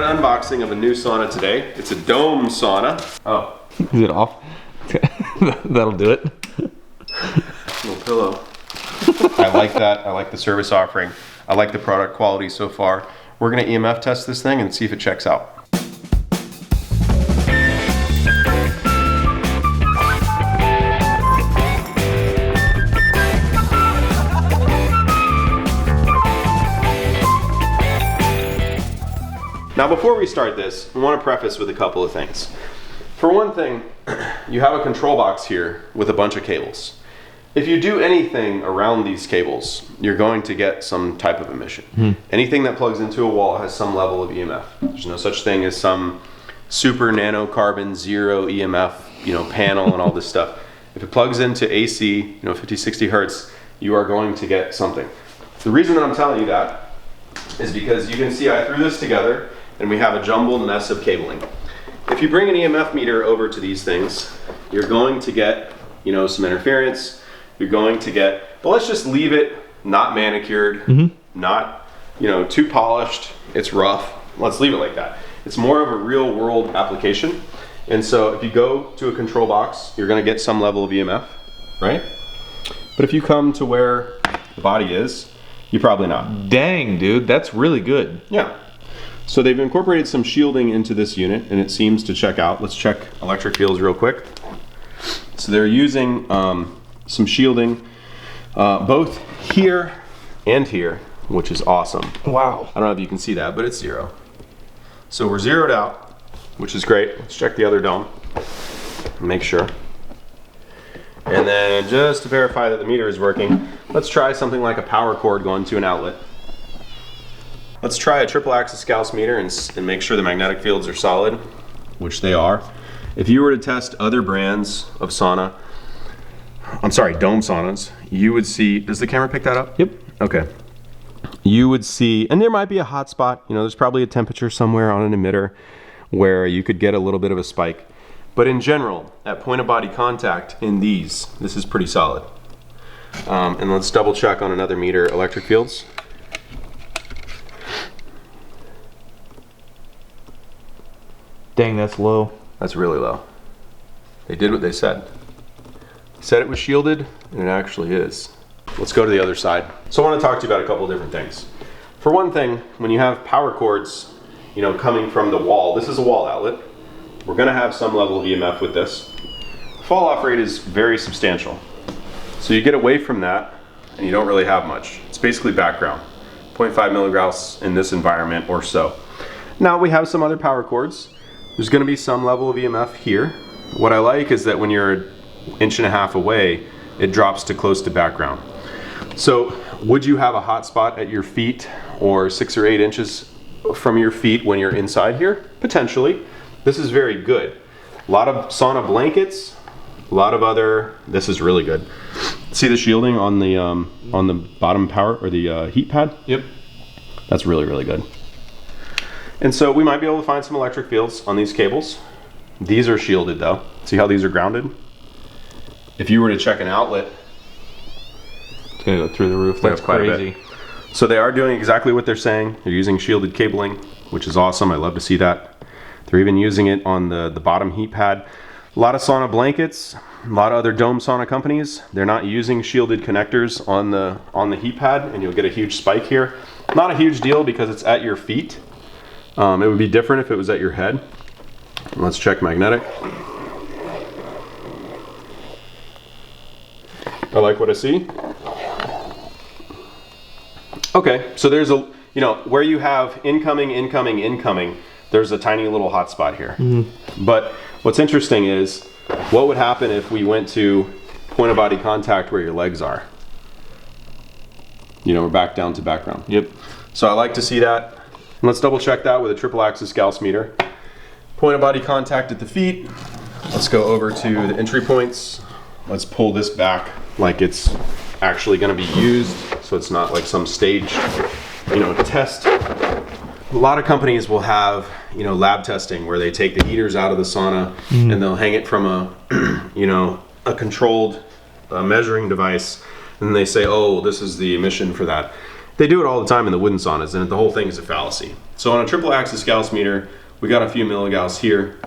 an unboxing of a new sauna today. It's a dome sauna. Oh. Is it off? That'll do it. Little pillow. I like that. I like the service offering. I like the product quality so far. We're gonna EMF test this thing and see if it checks out. Now before we start this, I want to preface with a couple of things. For one thing, you have a control box here with a bunch of cables. If you do anything around these cables, you're going to get some type of emission. Anything that plugs into a wall has some level of EMF. There's no such thing as some super nanocarbon zero EMF, panel and all this stuff. If it plugs into AC, 50, 60 hertz, you are going to get something. The reason that I'm telling you that is because you can see I threw this together and we have a jumbled mess of cabling. If you bring an EMF meter over to these things, you're going to get, some interference. You're going to get, but let's just leave it not manicured, not, too polished. It's rough. Let's leave it like that. It's more of a real world application. And so if you go to a control box, you're going to get some level of EMF, right? But if you come to where the body is, you're probably not. Dang, dude, that's really good. Yeah. So they've incorporated some shielding into this unit and it seems to check out. Let's check electric fields real quick. So they're using some shielding both here and here, which is awesome. Wow. I don't know if you can see that, but it's zero. So we're zeroed out, which is great. Let's check the other dome. Make sure. And then just to verify that the meter is working, let's try something like a power cord going to an outlet. Let's try a triple axis Gauss meter and make sure the magnetic fields are solid, which they are. If you were to test other brands of dome saunas, you would see, does the camera pick that up? Yep. Okay. You would see, and there might be a hot spot, there's probably a temperature somewhere on an emitter where you could get a little bit of a spike. But in general, at point of body contact in this is pretty solid. And let's double check on another meter, electric fields. Dang, that's low. That's really low. They did what they said. They said it was shielded, and it actually is. Let's go to the other side. So I want to talk to you about a couple of different things. For one thing, when you have power cords, coming from the wall, this is a wall outlet. We're going to have some level of EMF with this. The fall off rate is very substantial. So you get away from that, and you don't really have much. It's basically background. 0.5 milligauss in this environment or so. Now we have some other power cords. There's going to be some level of EMF here. What I like is that when you're an inch and a half away, it drops to close to background. So would you have a hot spot at your feet or 6 or 8 inches from your feet when you're inside here? Potentially. This is very good. A lot of sauna blankets, a lot of other, this is really good. See the shielding on the bottom power or the heat pad? Yep. That's really, really good. And so we might be able to find some electric fields on these cables. These are shielded though. See how these are grounded? If you were to check an outlet, It's gonna go through the roof. That's crazy. So they are doing exactly what they're saying. They're using shielded cabling, which is awesome. I love to see that. They're even using it on the bottom heat pad. A lot of sauna blankets, a lot of other dome sauna companies, they're not using shielded connectors on the heat pad, and you'll get a huge spike here. Not a huge deal because it's at your feet. It would be different if it was at your head. Let's check magnetic. I like what I see. Okay, so there's a, where you have incoming, incoming, incoming, there's a tiny little hot spot here. But what's interesting is, what would happen if we went to point of body contact where your legs are? We're back down to background. Yep. So I like to see that. Let's double check that with a triple axis Gauss meter. Point of body contact at the feet. Let's go over to the entry points. Let's pull this back like it's actually going to be used, so it's not like some stage, test. A lot of companies will have, lab testing where they take the heaters out of the sauna and they'll hang it from a controlled measuring device, and they say, oh, this is the emission for that. They do it all the time in the wooden saunas, and the whole thing is a fallacy. So on a triple axis Gauss meter, we got a few milligauss here.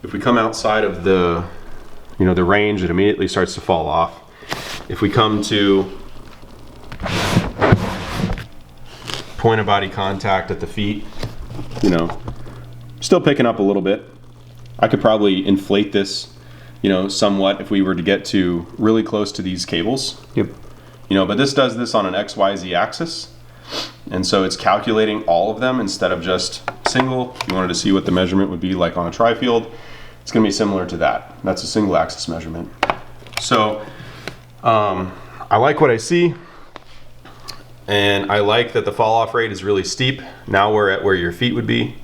If we come outside of the, the range, it immediately starts to fall off. If we come to point of body contact at the feet, still picking up a little bit. I could probably inflate this, somewhat if we were to get to really close to these cables. Yep. But this does this on an XYZ axis. And so it's calculating all of them instead of just single. If you wanted to see what the measurement would be like on a tri-field, it's going to be similar to that. That's a single axis measurement. So I like what I see. And I like that the fall off rate is really steep. Now we're at where your feet would be.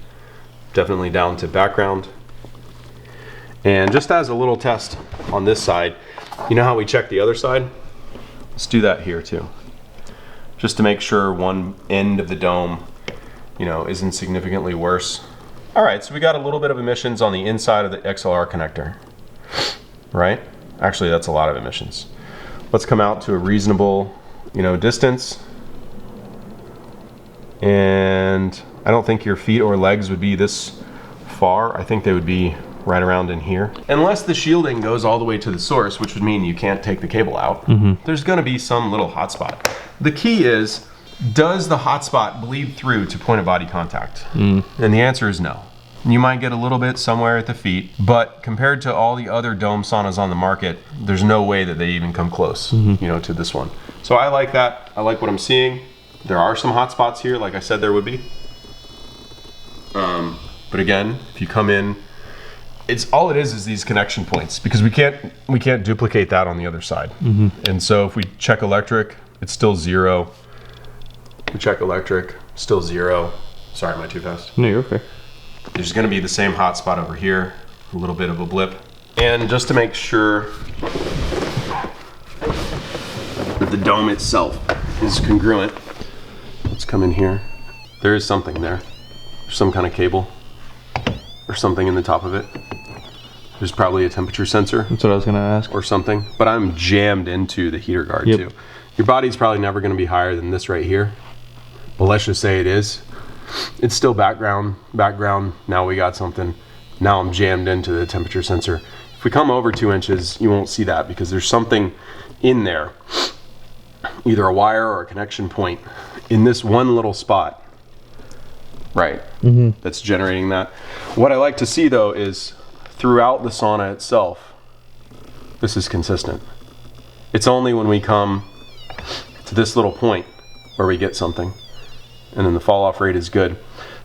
Definitely down to background. And just as a little test on this side, you know how we check the other side? Let's do that here too. Just to make sure one end of the dome, isn't significantly worse. All right, so we got a little bit of emissions on the inside of the XLR connector, right? Actually, that's a lot of emissions. Let's come out to a reasonable, distance. And I don't think your feet or legs would be this far. I think they would be right around in here. Unless the shielding goes all the way to the source, which would mean you can't take the cable out, there's gonna be some little hotspot. The key is, does the hotspot bleed through to point of body contact? And the answer is no. You might get a little bit somewhere at the feet, but compared to all the other dome saunas on the market, there's no way that they even come close, to this one. So I like that. I like what I'm seeing. There are some hot spots here, like I said there would be. But again, if you come in, it's all it is these connection points, because we can't duplicate that on the other side. And so if we check electric, it's still 0. We check electric, still 0. Sorry, am I too fast? No, you're okay. There's gonna be the same hot spot over here, a little bit of a blip. And just to make sure that the dome itself is congruent, let's come in here. There is something there. There's some kind of cable or something in the top of it. There's probably a temperature sensor. That's what I was gonna ask. Or something, but I'm jammed into the heater guard too. Your body's probably never gonna be higher than this right here. But let's just say it is. It's still background. Now we got something. Now I'm jammed into the temperature sensor. If we come over 2 inches, you won't see that because there's something in there, either a wire or a connection point in this one little spot, right? That's generating that. What I like to see though is throughout the sauna itself, this is consistent. It's only when we come to this little point where we get something, and then the fall off rate is good.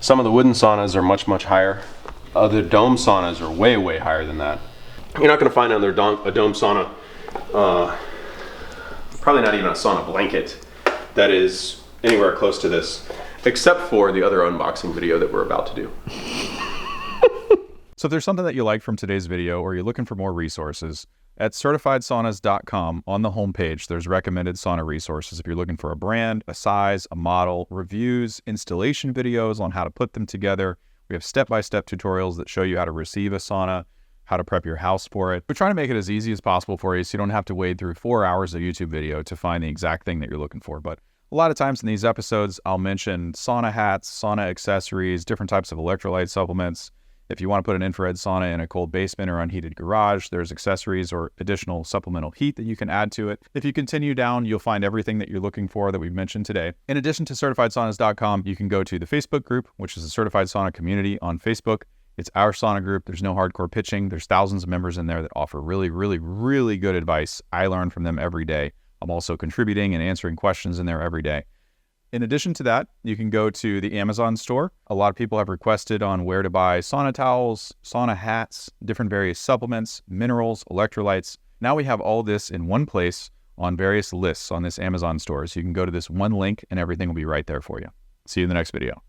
Some of the wooden saunas are much, much higher. Other dome saunas are way, way higher than that. You're not gonna find a dome sauna, probably not even a sauna blanket, that is anywhere close to this, except for the other unboxing video that we're about to do. So if there's something that you like from today's video, or you're looking for more resources, at CertifiedSaunas.com on the homepage, there's recommended sauna resources. If you're looking for a brand, a size, a model, reviews, installation videos on how to put them together. We have step-by-step tutorials that show you how to receive a sauna, how to prep your house for it. We're trying to make it as easy as possible for you so you don't have to wade through 4 hours of YouTube video to find the exact thing that you're looking for. But a lot of times in these episodes, I'll mention sauna hats, sauna accessories, different types of electrolyte supplements. If you want to put an infrared sauna in a cold basement or unheated garage, there's accessories or additional supplemental heat that you can add to it. If you continue down, you'll find everything that you're looking for that we've mentioned today. In addition to CertifiedSaunas.com, you can go to the Facebook group, which is the Certified Sauna community on Facebook. It's our sauna group. There's no hardcore pitching. There's thousands of members in there that offer really, really, really good advice. I learn from them every day. I'm also contributing and answering questions in there every day. In addition to that, you can go to the Amazon store. A lot of people have requested on where to buy sauna towels, sauna hats, different various supplements, minerals, electrolytes. Now we have all this in one place on various lists on this Amazon store. So you can go to this one link and everything will be right there for you. See you in the next video.